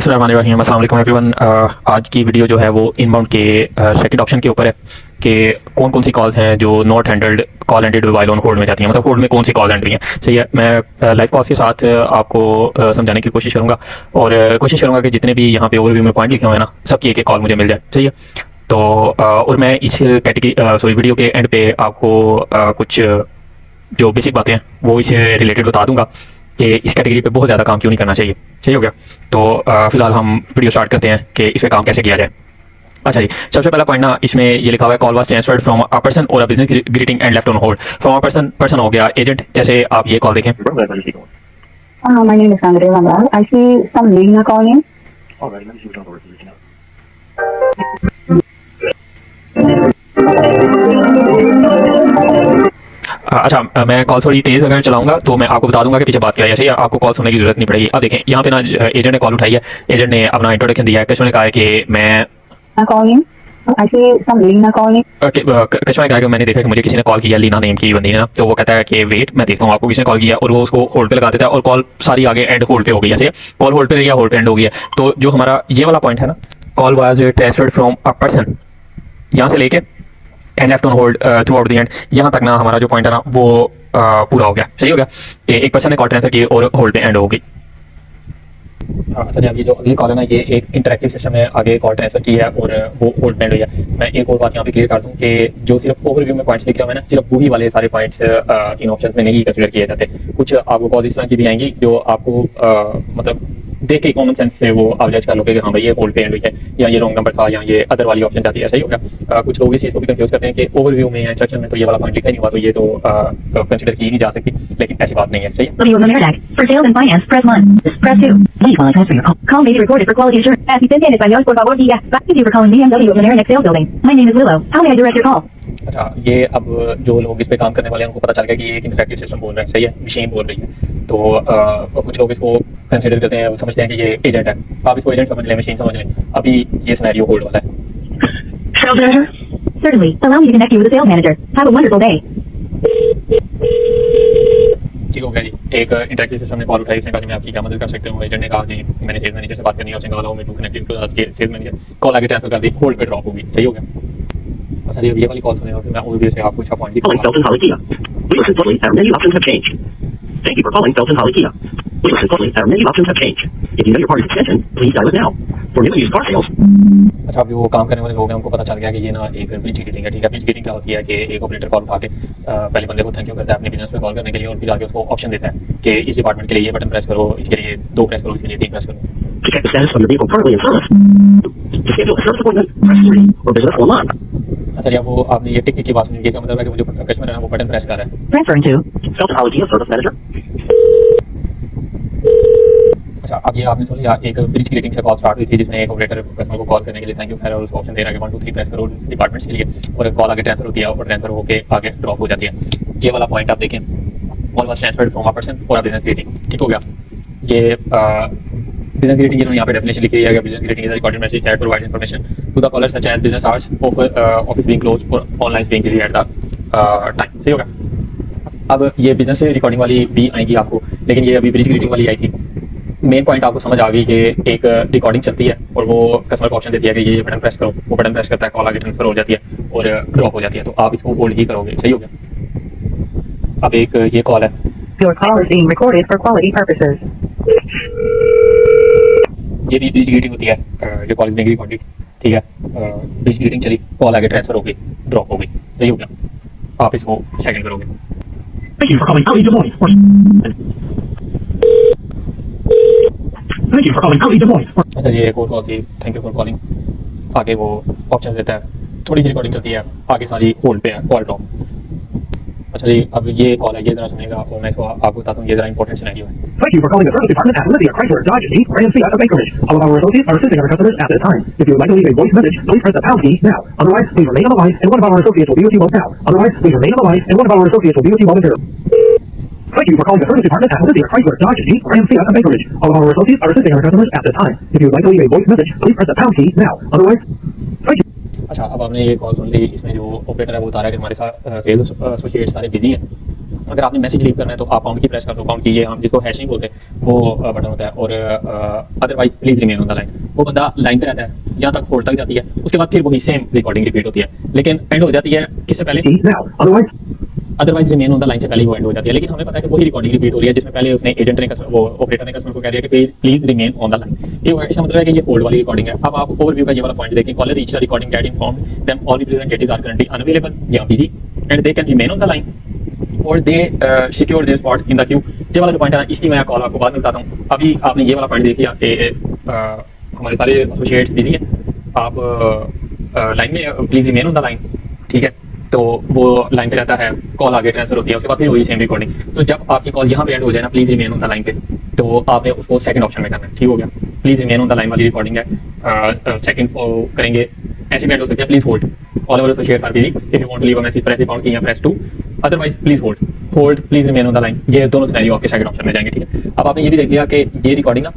अस्सलाम वालेकुम एवरीवन। आज की वीडियो जो है वो इनबाउंड के सेकंड ऑप्शन के ऊपर है कि कौन कौन सी कॉल्स हैं जो not handled call ended while on hold में जाती हैं, मतलब होल्ड में कौन सी कॉल एंड हुई हैं। सही है, मैं लाइव कॉल्स के साथ आपको समझाने की कोशिश करूँगा और कोशिश करूँगा कि जितने भी यहाँ पे ओवरव्यू में पॉइंट लिखे हुए हैं ना, सबकी एक एक कॉल मुझे मिल जाए। सही है, तो और मैं इस कैटेगरी वीडियो के एंड पे आपको कुछ जो बेसिक बातें हैं वो इससे रिलेटेड बता दूंगा कि इस कैटेगरी पे बहुत ज़्यादा काम क्यों नहीं करना चाहिए। सही हो गया, तो फिलहाल हम वीडियो स्टार्ट करते हैं कि इस पे काम कैसे किया जाए। अच्छा जी, सबसे पहला पॉइंट ना, इसमें ये लिखा हुआ है call was transferred from a person और a business greeting and left on hold. From a person हो गया एजेंट, जैसे आप ये कॉल देखें। My name is Andrea Vandal. I see some Lena calling. All right, let me see what number is reaching out. अच्छा, मैं call थोड़ी तेज़ अगर चलाऊंगा तो मैं आपको बता दूंगा कि पीछे बात क्या है। सही है, आपको कॉल सुनने की जरूरत नहीं पड़ेगी। अब देखें यहाँ पे ना एजेंट ने कॉल उठाई है, एजेंट ने अपना इंट्रोडक्शन दिया है। कस्टमर ने कहा है कि मैं Calling. I see some Lena calling. Customer ने कहा कि मैंने देखा कि मुझे किसी ने कॉल किया, लीना नेम की बंदी ने ना। तो वो कहता है कि वेट मैं देखता हूँ आपको किसने कॉल किया, और वो उसको होल्ड पे लगा देता है और कॉल सारी आगे एंड होल्ड पे हो गई है। कॉल होल्ड पे रही है, होल्ड पे एंड हो गई है। तो जो हमारा ये वाला पॉइंट है ना, call was transferred from a person, यहाँ से लेके and left on hold through out the end, यहाँ तक ना हमारा जो पॉइंट है ना वो पूरा हो गया। सही हो गया कि एक पर्सन ने कॉल ट्रांसफर की और होल्ड पे एंड हो गई। अच्छा, अब ये जो अगली कॉल है ना, ये एक इंटरेक्टिव सिस्टम है, आगे कॉल ट्रांसफर की है और वो होल्ड पे एंड हुई है। मैं एक और बात यहाँ पे क्लियर कर दूँ कि जो सिर्फ ओवरव्यू में पॉइंट्स लिखे हुए हैं ना, सिर्फ वही वाले सारे पॉइंट्स इन ऑप्शंस में नहीं कंसीडर किए जाते। कुछ आपको कॉल इस तरह की भी आएंगी जो आपको मतलब देख के कॉमन सेंस से वो आप जज कर लोगे कि हाँ भाई ये होल्ड पे एंड हुई है, या ये रॉन्ग नंबर था, या ये अदर वाली ऑप्शन जाती है। सही हो गया। कुछ लोग इस चीज़ को भी कंफ्यूज करते हैं कि ओवरव्यू में या इंस्ट्रक्शन में तो ये वाला पॉइंट लिखा ही नहीं हुआ, तो ये तो कंसीडर की नहीं जा सकती, लेकिन ऐसी बात नहीं है। सही है। Video of Ameritech. For sales and finance, press 1. Press 2. Please while I transfer your call. Call may be recorded for quality assurance. Asistente en español, por favor, diga. Thank you for calling BMW of Ameritech Sales Building. My name is Willow. How may I direct your call? अच्छा, ये अब जो लोग इस पे काम करने वाले हैं उनको पता चल गया कि ये एक इंटरेक्टिव सिस्टम बोल रहा है। सही है, मशीन बोल रही है। तो कुछ लोग इसको कंसीडर करते हैं, समझते हैं कि ये एजेंट है। आप इसको एजेंट समझ लें, मशीन समझ लें। अभी ये सिनेरियो होल्ड वाला है। Sales manager? Certainly. Allow me to connect you with a sales manager. Have a wonderful day. ठीक हो गया जी, एक इंटरेक्टिव सिस्टम ने कॉल उठाई, उसने कहा कि मैं आपकी क्या मदद कर सकता हूँ। एजेंट ने कहा कि मैंने सेल्स मैनेजर से बात करनी है, उसने कहा मैं to connecting to sales manager. Call आगे ट्रांसफर कर दी, होल्ड पे ड्रॉप होगी। सही हो गया। अच्छा जी, ये वाली कॉल सुने और फिर मैं ओवरव्यू से आपको इसका point Calling Felton Holly Kia. We listen closely. Our menu options have changed. Thank you for calling Felton Holly Kia. We listen closely. Our menu options have changed. If you know your party's extension, please dial it now. For new and used car sales. अच्छा, अब वो काम करने वाले लोग हैं उनको पता चल गया कि ये ना एक ब्रिज गिटिंग है। ठीक है, ब्रिज गिटिंग क्या होती है कि एक ऑपरेटर कॉल उठा के पहले बंदे को थैंक यू करता है अपने बिजनेस पे कॉल करने के लिए, और फिर आगे उसको ऑप्शन देता है कि इस डिपार्टमेंट के लिए ये बटन प्रेस करो, इसके लिए 2 प्रेस करो, इसके लिए 3 प्रेस करो। To check the status of your vehicle currently in service. To schedule a service appointment, press 3 or visit us online. अच्छा जी, अब वो आपने ये टिक की बात सुनी, इसका मतलब है कि वो जो कस्टमर है ना वो बटन प्रेस कर रहा है। Transferring to. Felton Holly Kia, service manager. अच्छा, अब ये आपने सुन लिया, एक ब्रिज की रेटिंग से कॉल स्टार्ट हुई थी जिसमें एक ऑपरेटर कस्टमर को कॉल करने के लिए थैंक यू है और उसको ऑप्शन दे रहा है कि 1 2 3 प्रेस करो डिपार्टमेंट्स के लिए, और कॉल आगे ट्रांसफर होती है और ट्रांसफर होकर आगे ड्रॉप हो जाती है। ये वाला पॉइंट आप देखें, call was transferred from a person for a business greeting. ठीक हो गया। ये बिजनेस ग्रीटिंग की यहाँ पे डेफिनेशन लिखी है कि business greeting is a recorded message that provides information to the caller such as business hours, office being closed और online being busy at the time. सही होगा। अब ये बिजनेस से रिकॉर्डिंग वाली भी आएगी आपको, लेकिन ये अभी ब्रिज ग्रीटिंग वाली आई थी। मेन पॉइंट आपको समझ आ गई कि एक रिकॉर्डिंग चलती है और वो कस्टमर को ऑप्शन देती है कि ये बटन प्रेस करो, वो बटन प्रेस करता है, कॉल आगे ट्रांसफर हो जाती है और ड्रॉप हो जाती है, तो आप इसको होल्ड ही करोगे। सही हो गया। अब एक ये कॉल है, Your call is being recorded for quality purposes. ये भी ब्रिज ग्रीटिंग होती है, जो कॉल में रिकॉर्डेड। ठीक है, ब्रिज ग्रीटिंग चली, कॉल आगे ट्रांसफर हो गई, ड्रॉप हो गई। सही हो गया। आप इसको सेकंड करोगे। Thank you for calling Holly Des Moines. Thank you for calling Holly Des Moines. अच्छा, ये एक और कॉल थी, थैंक यू फॉर कॉलिंग। आगे वो ऑप्शन देता है, थोड़ी सी रिकॉर्डिंग चलती है, आगे सारी होल्ड पे है, कॉल ड्रॉप। अच्छा जी, अब ये कॉल है, ये जरा सुनेगा और मैं इसको आपको बताता हूँ, ये जरा इंपॉर्टेंट सिनेरियो है। Thank you for calling the service department at Olivia Chrysler Dodge Jeep Grand Fiat of Anchorage. All of our associates are assisting our customers at this time. If you would like to leave a voice message, please press the pound key now. Otherwise, please remain on the line and one of our associates will be with you now. Otherwise, please remain on the line and one of our associates will be with you momentarily. Thank you for calling the service department at Olivia Chrysler Dodge Jeep Grand Fiat of Anchorage. All of our associates are assisting our customers at this time. If you would like to leave a voice message, please press the pound key now. Otherwise, thank you. अच्छा, अब आपने ये call सुन ली, इसमें जो operator है वो बता रहा है कि हमारे साथ सेल्स एसोसिएट सारे बिजी हैं अगर आपने मैसेज लीव करना है तो आप पाउंड की प्रेस कर दो, पाउंड की ये हम जिसको हैशिंग बोलते हैं वो बटन होता है। और otherwise please remain on the line, वो बंदा लाइन पे रहता है यहाँ तक होल्ड तक जाती है, उसके बाद फिर वही सेम रिकॉर्डिंग रिपीट होती है, लेकिन एंड हो जाती है किससे पहले, Now, otherwise, otherwise remain on the line से पहले ही वो एंड हो जाती है। लेकिन हमें पता है कि वही रिकॉर्डिंग रिपीट हो रही है जिसमें पहले उसने एजेंट ने वो ऑपरेटर ने कस्टमर को कह दिया कि please remain on the line. ठीक है, इसका मतलब है कि ये होल्ड वाली रिकॉर्डिंग है। अब आप ओवरव्यू का ये वाला पॉइंट देखें, caller reach the recording that informed them all representatives are currently unavailable या busy and they can remain on the line और they secure their spot in the queue. ये वाला जो पॉइंट है इसकी मैं कॉल आपको बाद में बताता हूँ। अभी आपने ये वाला पॉइंट देख लिया कि हमारे सारे एसोसिएट्स बिजी हैं, आप लाइन में please remain on the line. ठीक है, तो वो लाइन पे रहता है, कॉल आगे ट्रांसफर होती है, उसके बाद फिर वही सेम रिकॉर्डिंग। तो जब आपकी कॉल यहाँ पे एंड हो जाए ना, please remain on the line पे, तो आपने उसको सेकंड ऑप्शन में करना है। ठीक हो गया, please remain on the line वाली रिकॉर्डिंग है, सेकंड करेंगे ऐसे भी एंड हो सकता है, please hold all over associates are busy if you want to leave a message press pound key या press 2 otherwise please hold please remain on the line. ये दोनों सिनेरियो आपके सेकंड ऑप्शन में जाएंगे। ठीक है, अब आपने ये भी देख लिया कि ये रिकॉर्डिंग ना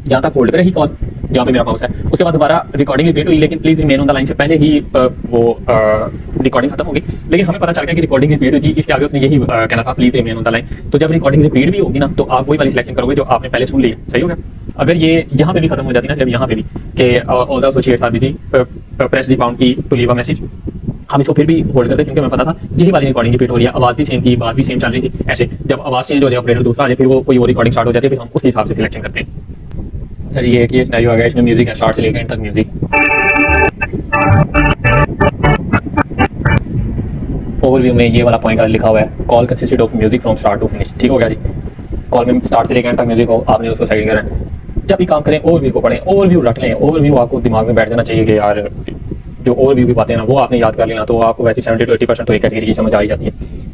जहाँ तक होल्ड पे रही कॉल जहाँ पे मेरा माउस है, उसके बाद दोबारा रिकॉर्डिंग रिपीट हुई, लेकिन please remain on the line से पहले ही वो रिकॉर्डिंग खत्म हो गई। लेकिन हमें पता चल गया कि रिकॉर्डिंग रिपीट हुई थी, इसके आगे उसने यही कहना था please remain on the line. तो जब रिकॉर्डिंग रिपीट भी होगी ना तो आप वही वाली सिलेक्शन करोगे जो आपने पहले सुन ली है। सही हो गया। अगर ये यहाँ पे भी खत्म हो जाती ना, जब यहाँ पे भी कि all the associates are busy press the pound key to leave a message, हम इसको फिर भी होल्ड करते क्योंकि हमें पता था यही वाली रिकॉर्डिंग रिपीट हो रही है, आवाज भी सेम थी, बात भी सेम चल रही थी। ऐसे जब आवाज चेंज हो जाए, ऑपरेटर दूसरा आ जाए, फिर वो कोई और रिकॉर्डिंग स्टार्ट हो जाती है, फिर हम उस हिसाब से सिलेक्शन करते हैं। अच्छा जी, एक ये सिनेरियो आ गया, इसमें म्यूजिक है स्टार्ट से लेकर एंड तक म्यूजिक। ओवरव्यू में ये वाला पॉइंट लिखा हुआ है, call consisted of music from start to finish. ठीक हो गया जी, कॉल में स्टार्ट से लेकर एंड तक म्यूजिक हो, आपने उसको सेलेक्ट करना है। जब भी काम करें ओवरव्यू को पढ़ें, ओवरव्यू रट लें, ओवरव्यू आपको दिमाग में बैठ जाना चाहिए कि यार जो ओवरव्यू की बातें हैं ना वो आपने याद कर लेना, तो आपको वैसे 70 to 80% तो एक कैटेगरी की समझ आ ही जाती है।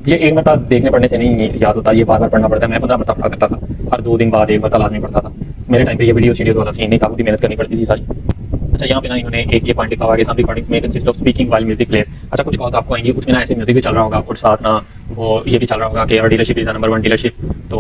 ये एक मरता देखने पढ़ने से नहीं याद होता, ये बार बार पढ़ना पड़ता है। मैं 15 मरता पढ़ा करता था, हर 2 दिन बाद एक मरता लाजमी पढ़ता था। मेरे टाइम पे ये वीडियो सीरीज वाला सीन नहीं था, पूरी मेहनत करनी पड़ती थी सारी। अच्छा, यहाँ पे ना इन्होंने एक ये पॉइंट लिखा हुआ है कि सम रिकॉर्डिंग में consist of speaking while music place. अच्छा, कुछ कॉल्स आपको आएंगी उसमें ना ऐसे म्यूजिक भी चल रहा होगा और साथ ना वो ये भी चल रहा होगा कि dealership is the number 1 dealership, तो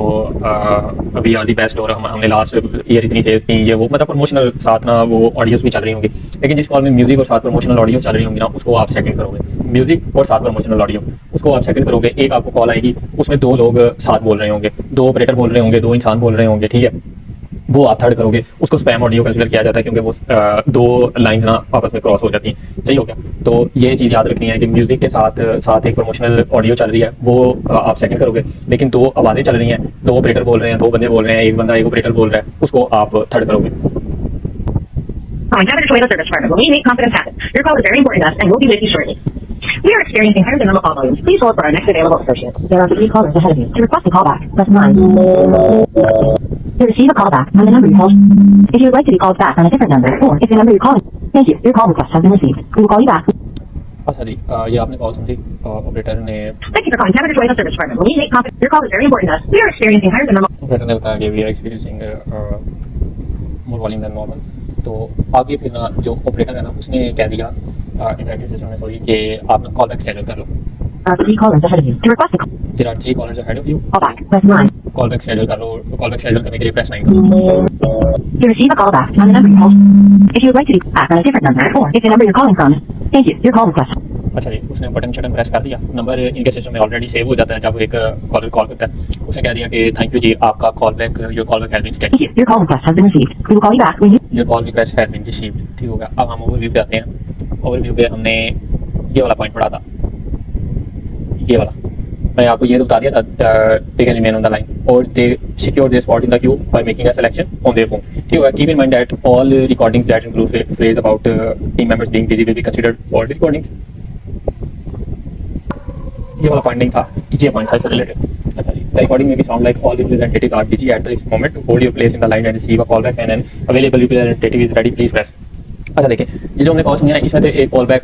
अभी आर दी बेस्ट, और हमने लास्ट ईयर इतनी सेल्स की, ये वो मतलब प्रमोशनल साथ ना वो ऑडियोज भी चल रही होंगी। लेकिन जिस कॉल में म्यूजिक और साथ प्रमोशनल ऑडियो चल रही होंगी ना, उसको आप सेकंड करोगे। म्यूजिक और साथ प्रमोशनल ऑडियो उसको आप सेकंड करोगे। एक आपको कॉल आएगी उसमें 2 लोग साथ बोल रहे होंगे, 2 ऑपरेटर बोल रहे होंगे, 2 इंसान बोल रहे होंगे। ठीक है, वो आप थर्ड करोगे, उसको स्पैम ऑडियो कंसीडर किया जाता है क्योंकि वो 2 लाइन ना आपस में क्रॉस हो जाती हैं। सही हो गया। तो ये चीज़ याद रखनी है कि म्यूजिक के साथ साथ एक प्रमोशनल ऑडियो चल रही है, वो आप सेकंड करोगे। लेकिन 2 आवाज़ें चल रही हैं, 2 ऑपरेटर बोल रहे हैं, 2 बंदे बोल रहे हैं, एक बंदा एक ऑपरेटर बोल रहा है, उसको आप थर्ड करोगे। Calling Capital Toyota Service Department. Will we make confidence happen? Your call is very important to us and we'll be with you shortly. We are experiencing higher than normal call volumes. Please hold for our next available associate. There are 3 callers ahead of you. To request a callback, press 9. To receive a callback on the number you called. If you would like to be called back on a different number, or if the number you're calling. Thank you. Your call request has been received. We will call you back. अच्छा जी, ये आपने call सुन ली, operator ने Thank you for calling Capital Toyota Service Department. Will we make confidence? Your call is very important to us. We are experiencing higher than normal. Operator ने बताया कि we are experiencing more volume than normal. तो आगे फिर ना जो operator है ना उसने कह दिया इंटरैक्टिव सिस्टम में सॉरी कि आप कॉल बैक शेड्यूल कर लो। 3 callers ahead of you. To request a call. There are 3 callers ahead of you. Callback, press 9. Call back schedule कर लो, कॉल बैक शेड्यूल करने के लिए प्रेस 9 करो। To receive a callback on the number you called. If you would like to be back on a different number, or if the number you're calling from. Thank you. Your call request. अच्छा जी, उसने button शटन press कर दिया, number इनके system में already save हो जाता है जब एक कॉलर कॉल करता है। उसने कह दिया कि थैंक यू जी, आपका call back your call back has been Thank you. Stated, Your call request has been received. We will call you back when you. Your call request has been received. ठीक होगा। अब हम overview पे आते हैं। Overview पे हमने ये वाला पॉइंट पढ़ा था, ये वाला मैंने आपको ये तो बता दिया था, they can remain on the line और they secure their spot in the queue by making a selection on their phone. ठीक होगा। Keep in mind that all recordings that include phrase about team members being busy will be considered for the recordings. ये वाला point नहीं था, ये point था इससे related. अच्छा जी, द रिकॉर्डिंग में भी sound like all representatives are busy at this moment to hold your place in the line and receive a call back and an available representative is ready please press. अच्छा देखिए, ये जो हमने call सुनी है इसमें से एक कॉल बैक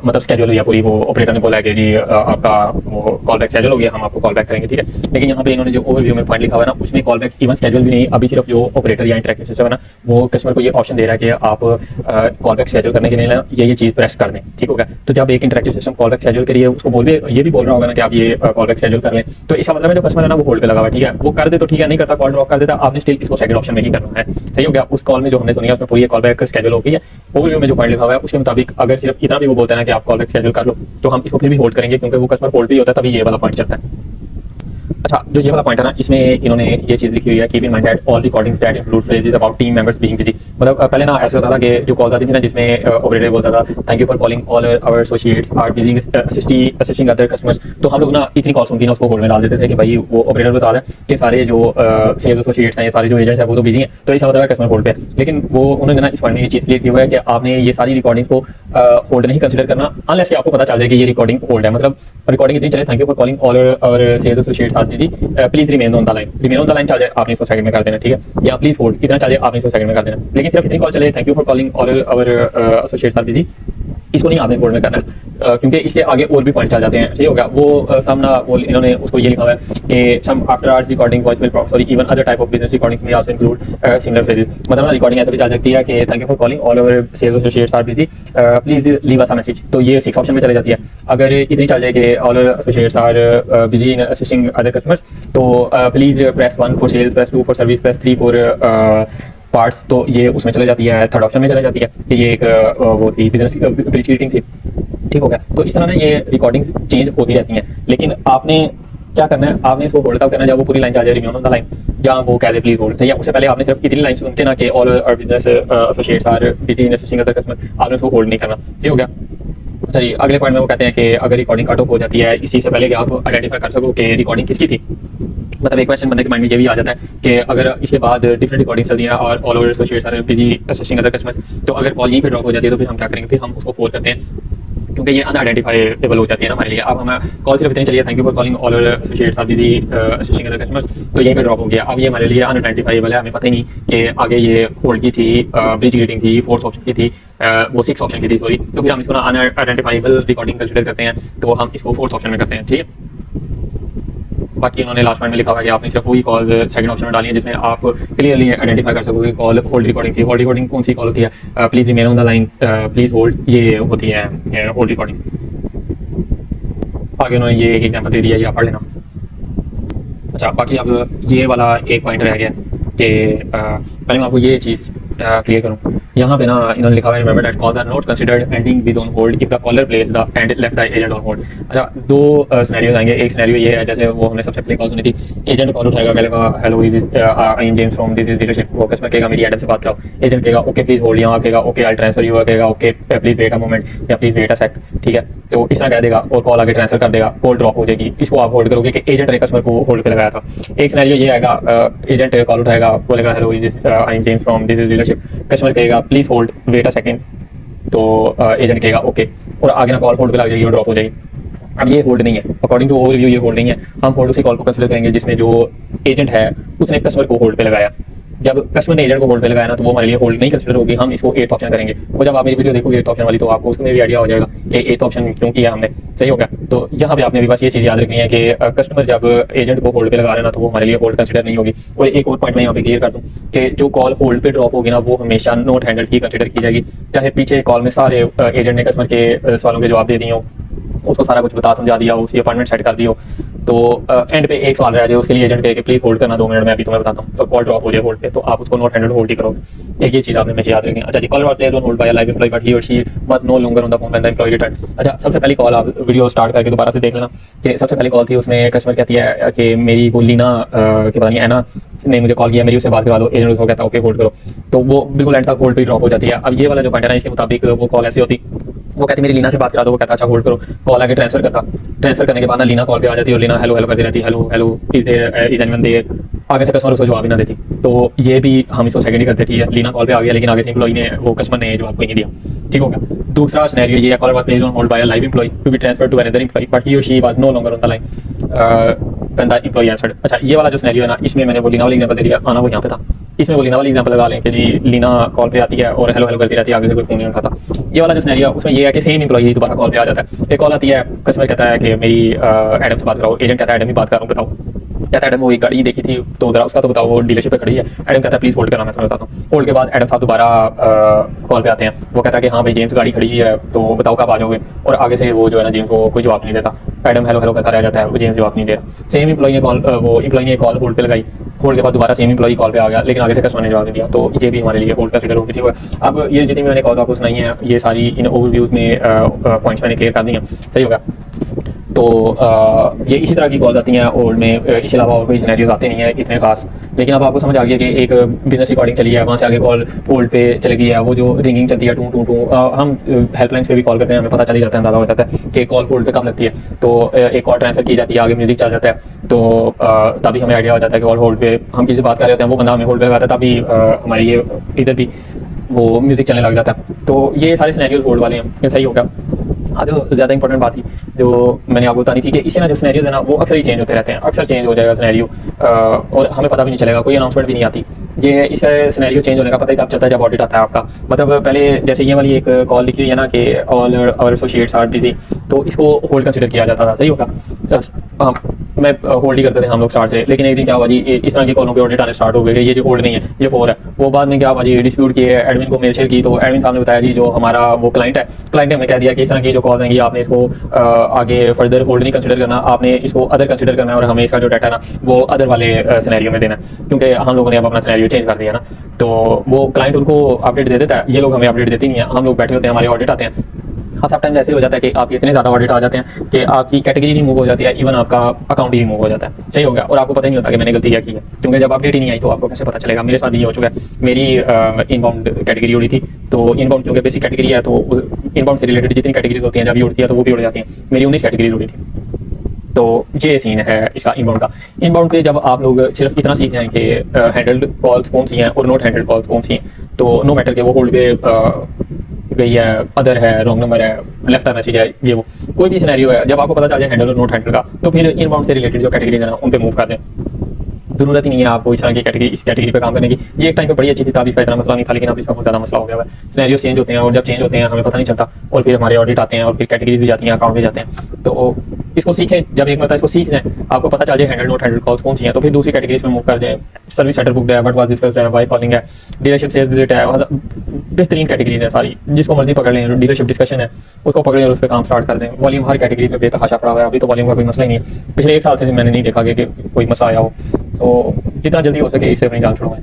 मतलब स्केड्यूल हुई है पूरी, वो ऑपरेटर ने बोला है कि जी आपका वो कॉल बैक शेड्यूल हो गया, हम आपको कॉल बैक करेंगे। ठीक है, लेकिन यहाँ पे इन्होंने जो ओवरव्यू में पॉइंट लिखा हुआ है ना उसमें कॉल बैक इवन शेड्यूल भी नहीं, अभी सिर्फ जो ऑपरेटर या इंटरैक्टिव सिस्टम है ना वो कस्टमर को ये ऑप्शन दे रहा है कि आप कॉल बैक शेड्यूल करने के लिए ये चीज़ प्रेस कर दें। ठीक होगा। तो जब एक interactive system call back schedule करिए उसको ये भी बोल रहा होगा ना कि आप ये कॉल बैक शेड्यूल कर लें, तो इसका मतलब है जो कस्टमर है ना वो होल्ड पे लगा हुआ है। ठीक है, वो कर दे तो ठीक है, नहीं करता कॉल ड्रॉप कर देता, आपने स्टिल इसको सेकंड ऑप्शन में ही करना है। सही हो गया। उस कॉल में जो हमने सुनी है उसमें पूरी कॉल बैक शेड्यूल हो गई है। ओवरव्यू में जो पॉइंट लिखा हुआ है उसके मुताबिक अगर सिर्फ इतना भी वो बोलता है ना कि आप कॉल बैक शेड्यूल कर लो तो हम इसको फिर भी होल्ड करेंगे क्योंकि वो कस्टमर होल्ड भी होता है, तभी ये वाला पॉइंट चलता है। अच्छा, जो ये वाला पॉइंट है ना, इसमें इन्होंने ये चीज़ लिखी हुई है, keep in mind that all recordings that include phrases about team members being busy. मतलब पहले ना ऐसे होता था कि जो कॉल्स आती थी ना, जिसमें ऑपरेटर बोलता था thank you for calling all our associates are busy assisting other customers. तो हम लोग ना इतनी कॉल सुनती ना उसको होल्ड में डाल देते थे कि भाई वो ऑपरेटर बता दें कि सारे जो सेल्स एसोसिएट्स हैं, सारे जो एजेंट्स हैं वो तो बिजी हैं, तो ऐसा होता है कस्टमर होल्ड पे। लेकिन वो उन्होंने ना इस पॉइंट में ये चीज़ क्लियर की हुआ है कि आपने ये सारी रिकॉर्डिंग को होल्ड नहीं कंसिडर करना अनलेस कि आपको पता चल जाए कि ये रिकॉर्डिंग होल्ड है। मतलब रिकॉर्डिंग इतनी चले thank you for calling all our sales associates are busy, please remain on the line. Remain on the line चल जाए, आपने इसको सेकंड में कर देना, ठीक है, या प्लीज होल्ड इतना चल जाए, आपने इसको सेकंड में कर देना। लेकिन सिर्फ इतनी कॉल चले thank you for calling all our associates are busy, इसको नहीं आपने होल्ड में करना है, क्योंकि इसके आगे और भी पॉइंट चल जाते हैं। सही होगा, वो सामना वो इन्होंने उसको ये लिखा हुआ है कि some after hours recording voice mail sorry even other type of business recordings में आल्सो इंक्लूड सिमिलर फ्रेजेस। मतलब ना रिकॉर्डिंग ऐसे भी चल सकती है कि thank you for calling all our sales associates are busy, please leave us a message. तो ये 6 ऑप्शन में चली जाती है। अगर इतनी चल जाए कि all our associates are busy in assisting other customers, तो please press 1 for sales, press 2 for service, press 3 for parts. तो ये उसमें चले जाती है, थर्ड ऑप्शन में चले जाती है कि ये एक वो थी बिजनेस ब्रीच रीडिंग थी। ठीक हो गया। तो इस तरह ना ये रिकॉर्डिंग चेंज होती रहती हैं, लेकिन आपने क्या करना है, आपने इसको होल्ड तब करना है जब वो पूरी लाइन आ जाए रिमेन ऑन द लाइन, जहाँ वो कह दे प्लीज होल्ड। या उससे पहले आपने सिर्फ इतनी लाइन सुनते ना कि all our business associates are busy in assisting other customer, आपने उसको होल्ड नहीं करना। ठीक हो गया। चलिए अगले पॉइंट में वो कहते हैं कि अगर रिकॉर्डिंग कट ऑफ हो जाती है, इसी से पहले कि आप आइडेंटिफाई कर सको कि रिकॉर्डिंग किसकी थी। मतलब एक क्वेश्चन बंदे के माइंड में ये भी आ जाता है कि अगर इसके बाद डिफरेंट रिकॉर्डिंग चलती हैं और all over associates are busy assisting other customers, तो अगर कॉल यहीं पे ड्रॉप हो जाती है तो फिर हम क्या करेंगे, फिर हम उसको फोर करते हैं, क्योंकि ये अनआइडेंटिफाइबल हो जाती है ना हमारे लिए। अब हमें कॉल सिर्फ इतनी चलिए thank you for calling all over associates are busy assisting other customers, तो यहीं पे ड्रॉप हो गया। अब ये हमारे लिए अनआइडेंटिफाइबल है, हमें पता ही नहीं कि आगे ये होल्ड की थी, ब्रिज रीडिंग थी, फोर्थ ऑप्शन की थी, वो 6 ऑप्शन की थी सॉरी। तो फिर हम इसको ना अनआइडेंटिफाइबल रिकॉर्डिंग कंसिडर करते हैं, तो हम इसको फोर्थ ऑप्शन में करते हैं। ठीक है। बाकी उन्होंने लास्ट पॉइंट में लिखा हुआ है कि आपने सिर्फ वही कॉल सेकंड ऑप्शन में डाली है जिसमें आप क्लियरली आइडेंटिफाई कर सकोगे कॉल होल्ड रिकॉर्डिंग थी। होल्ड रिकॉर्डिंग कौन सी कॉल होती है, please remain on the line, please hold, ये होती है होल्ड रिकॉर्डिंग। आगे उन्होंने ये एग्जाम्पल दे दिया, ये आप पढ़ लेना। अच्छा, बाकी अब ये वाला एक पॉइंट रह गया कि पहले मैं आपको ये चीज़ क्लियर करूँ। यहाँ पे ना इन्होंने लिखा हुआ है remember that calls are not considered ending with on hold if the caller place the end left the agent on hold. अच्छा, 2 सिनेरियोज आएंगे। एक सिनेरियो ये है जैसे वो हमने सबसे पहले कॉल सुनी थी, एजेंट कॉल उठाएगा, कहेगा hello I am James from this is dealership, वो कस्टमर कहेगा मेरी एडम से बात कराओ, एजेंट कहेगा ओके प्लीज होल्ड, यहाँ कहेगा ओके आई ट्रांसफर यू, कहेगा okay please wait a moment या प्लीज वेट अ सेक। ठीक है, तो इस तरह कह देगा और कॉल आगे ट्रांसफर कर देगा, कॉल ड्रॉप हो जाएगी। इसको आप होल्ड करोगे कि एजेंट ने कस्टमर को होल्ड पे लगाया था। एक सिनेरियो ये आएगा, एजेंट कॉल उठाएगा, बोलेगा hello I am James from this is dealership, customer कहेगा please hold wait a second, तो एजेंट कहेगा ओके, और आगे ना कॉल होल्ड पे लग जाएगी और ड्रॉप हो जाएगी। अब ये होल्ड नहीं है, अकॉर्डिंग टू ओवरव्यू ये होल्ड नहीं है। हम होल्ड उसी कॉल को कंसीडर करेंगे जिसमें जो एजेंट है उसने कस्टमर को होल्ड पे लगाया। जब कस्टमर ने एजेंट को होल्ड पे लगाया ना, तो वो हमारे लिए होल्ड नहीं कंसीडर होगी, हम इसको 8th ऑप्शन करेंगे। और जब आप मेरी वीडियो देखोगे 8th ऑप्शन वाली, तो आपको उसमें भी आइडिया हो जाएगा कि 8th ऑप्शन क्यों किया हमने। सही हो गया। तो यहाँ पे आपने भी बस ये चीज़ याद रखनी है कि कस्टमर जब एजेंट को होल्ड पे लगा रहे ना, तो वो हमारे लिए होल्ड कंसीडर नहीं होगी। और एक और पॉइंट मैं यहाँ पे क्लियर कर दूँ कि जो कॉल होल्ड पे ड्रॉप होगी ना, वो हमेशा नॉट हैंडल ही कंसीडर की जाएगी, चाहे पीछे कॉल में सारे एजेंट ने कस्टमर के सवालों के जवाब दे दिए हो, उसको सारा कुछ बता समझा दिया, उसकी अपॉइंटमेंट सेट कर दी हो, तो एंड पे एक सवाल रह जाए, उसके लिए एजेंट कहे कि प्लीज होल्ड करना 2 मिनट में अभी तुम्हें बताता हूँ, तो कॉल ड्रॉप हो जाए होल्ड पे, तो आप उसको नॉट हैंडल होल्ड ही करोगे। एक ये चीज़ आपने हमेशा याद रखनी है। अच्छा जी, call was placed on hold by a live employee but he or she was no longer on the phone when the employee return. अच्छा, सबसे पहली कॉल आप वीडियो स्टार्ट करके दोबारा से देख लेना कि सबसे पहली कॉल थी, उसमें कस्टमर कहती है कि मेरी वो लीना के पता नहीं ऐना ने मुझे कॉल किया, मेरी उससे बात करवा दो, एजेंट उसको कहता है ओके होल्ड करो, तो वो बिल्कुल एंड तक होल्ड पे ड्रॉप हो जाती है। अब ये वाला जो पॉइंट है ना, इसके मुताबिक वो कॉल ऐसी होती, वो कहती मेरी लीना से बात करा दो, वो कहता अच्छा होल्ड करो, कॉल आगे ट्रांसफर करता, ट्रांसफर करने के बाद ना लीना कॉल पे आ जाती है और लीना हेलो हेलो करती रहती है, hello hello is there is anyone there, आगे से कस्टमर उसको जवाब ही ना देती। तो ये भी हम इसको सेकंड ही करते, ठीक है, लीना कॉल पे आ गया लेकिन आगे से एम्प्लॉय ने वो कस्टमर ने जवाब कोई नहीं दिया। ठीक हो गया। दूसरा सिनेरियो ये है, caller was placed on hold by a live employee to be transferred to another employee but he or she was no longer on the line when the employee answered. अच्छा, ये वाला जो सिनेरियो है ना, इसमें मैंने वो लीना वाली एग्जांपल दे दिया, आना वो यहाँ पे था, इसमें वो लीना वाली एग्जांपल लगा लें कि जी लीना कॉल पे आती है और हेलो हेलो करती रहती है, आगे से कोई फोन नहीं उठाता। ये वाला जो सिनेरियो उसमें ये है कि सेम एम्प्लॉय दोबारा कॉल पे आ जाता है, एक कॉल आती है, कस्टमर कहता है कि मेरी एडम से बात कराओ, एजेंट कहता है एडम ही बात कर रहा हूँ, बताओ, कहता है एडम वो एक गाड़ी देखी थी तो उधर उसका तो बताओ, वो डीलरशिप पे खड़ी है, एडम कहता है प्लीज होल्ड करना मैं तुम्हें बताता हूँ। होल्ड के बाद एडम साहब दोबारा कॉल पे आते हैं, वो कहता है कि हाँ भाई जेम्स गाड़ी खड़ी है तो बताओ कब आ जाओगे, और आगे से वो जो है ना जेम्स को कोई जवाब नहीं देता, एडम हेलो हेलो करता रह जाता है, वो जेम्स जवाब नहीं दे रहा। सेम एम्प्लॉय ने कॉल वो एम्प्लॉय ने कॉल होल्ड पे लगाई, होल्ड के बाद दोबारा सेम एम्प्लॉय कॉल पे आ गया लेकिन आगे से कस्टमर ने जवाब नहीं दिया, तो ये भी हमारे लिए होल्ड कंसीडर होगी। ठीक है, अब ये जितनी मैंने कॉल आपको सुनाई है ये सारी इन ओवरव्यूज में पॉइंट्स मैंने क्लियर कर दी हैं। सही होगा। तो ये इसी तरह की कॉल आती हैं ओल्ड में, इसके अलावा और कोई सिनेरियोज आते नहीं है इतने खास। लेकिन अब आपको समझ आ गया कि एक बिजनेस रिकॉर्डिंग चली है, वहाँ से आगे कॉल ओल्ड पे चली गई है, वो जो रिंगिंग चलती है टू टू टू, हम हेल्पलाइंस पे भी कॉल करते हैं, हमें पता चल ही जाता है, अंदाजा हो जाता है कि कॉल ओल्ड पे कब लगती है। तो एक कॉल ट्रांसफर की जाती है, आगे म्यूजिक चल जाता है, तो तभी हमें आइडिया हो जाता है कि कॉल होल्ड पे, हम किसी बात कर रहे होते हैं, वो बंदा हमें होल्ड पे लगाता है, तभी हमारी ये इधर भी वो म्यूजिक चलने लग जाता है। तो ये सारे सिनेरियोज होल्ड वाले हैं, ये सही होगा। हाँ, जो ज़्यादा इंपॉर्टेंट बात थी जो मैंने आपको बतानी थी कि इससे ना जो सिनेरियोज है ना वो अक्सर ही चेंज होते रहते हैं, अक्सर चेंज हो जाएगा सिनेरियो और हमें पता भी नहीं चलेगा, कोई अनाउंसमेंट भी नहीं आती। ये इसका सिनेरियो चेंज होने का पता ही तब चलता है जब ऑडिट आता है आपका। मतलब पहले जैसे ये वाली एक कॉल लिखी हुई है ना कि all our associates are busy, तो इसको होल्ड कंसिडर किया जाता था, सही होगा। हाँ, मैं होल्ड ही करते थे हम लोग स्टार्ट से, लेकिन एक दिन क्या हुआ जी, इस तरह की कॉलों पे ऑडिट आने स्टार्ट हो गए, ये जो होल्ड नहीं है ये 4 है। वो बाद में क्या हुआ जी, डिस्प्यूट किए, एडमिन को मेल शेयर की, तो एडमिन साहब ने बताया जी जो हमारा वो क्लाइंट है, क्लाइंट ने हमें कह दिया कि इस तरह की जो कॉल आएंगी आपने इसको आगे फर्दर होल्ड नहीं कंसिडर करना, आपने इसको अदर कंसिडर करना है और हमें इसका जो डाटा है ना वो अदर वाले सिनेरियो में देना है, क्योंकि हम लोगों ने अब अपना सिनेरियो चेंज कर दिया ना। तो वो क्लाइंट उनको अपडेट दे देता है, ये लोग हमें अपडेट देती नहीं है, हम लोग बैठे होते हैं, हमारे ऑडिट आते हैं। हाँ, सब टाइम ऐसे हो जाता है कि आपके इतने ज़्यादा ऑडिट आ जाते हैं कि आपकी कैटेगरी रिमूव हो जाती है, इवन आपका अकाउंट ही रिमूव हो जाता है, सही हो गया, और आपको पता ही नहीं होता कि मैंने गलती क्या की है, क्योंकि जब अपडेट ही नहीं आई तो आपको कैसे पता चलेगा। मेरे साथ भी ये हो चुका है, मेरी इनबाउंड कैटेगरी उड़ी थी, तो इनबाउंड चूँकि बेसिक कैटेगरी है तो इनबाउंड से रिलेटेड जितनी कैटेगरीज होती हैं जब ये उड़ती है तो वो भी उड़ जाती हैं, मेरी 19 कैटेगरी उड़ी थी। तो ये सीन है इसका इनबाउंड का। इनबाउंड पे जब आप लोग सिर्फ इतना सीख जाएं कि हैंडल्ड कॉल्स कौन सी हैं और नोट हैंडल्ड कॉल्स कौन सी हैं, तो नो मैटर के वो होल्ड पे गई है, अदर है, रॉन्ग नंबर है, लेफ्ट मैसेज है, ये वो कोई भी सिनेरियो है, जब आपको पता चल जाए हैंडल और नोट हैंडल का, तो फिर इनबाउंड से रिलेटेड जो कैटेगरी है ना उन पे मूव कर दें। जरूरत ही नहीं है आपको इस तरह की कैटेगरी, इस कैटेगरी पे काम करने की। ये एक टाइम पे बड़ी अच्छी थी, तब इसका इतना मसला नहीं था, लेकिन अब इसका बहुत ज़्यादा मसला हो गया है। सिनेरियो चेंज होते हैं और जब चेंज होते हैं हमें पता नहीं चलता, और फिर हमारे ऑडिट आते हैं और फिर कैटेगरीज भी जाती हैं, अकाउंट भी जाते हैं। तो इसको सीखें, जब एक मतलब इसको सीख जाए, आपको पता चल जाए हैंडल नोट हैंडल कॉल्स कौन सी हैं, तो फिर दूसरी कैटेगरीज में मूव कर जाए। सर्विस सेंटर बुक है, व्हाट वाज डिस्कस्ड है, वाई कॉलिंग है, डीलरशिप सेल्स विजिट है, बेहतरीन कैटेगरीज है सारी, जिसको मर्जी पकड़ लें। डीलरशिप डिस्कशन है, उसको पकड़ें और उस पर काम स्टार्ट कर दें। वॉल्यूम हर कैटेगरी पे बेतहाशा पड़ा हुआ है, अभी तो वॉल्यूम का कोई मसला ही नहीं है। पिछले 1 साल से मैंने नहीं देखा कि कोई मसला आया हो, तो जितना जल्दी हो सके इससे अपनी जान छुड़वाएं।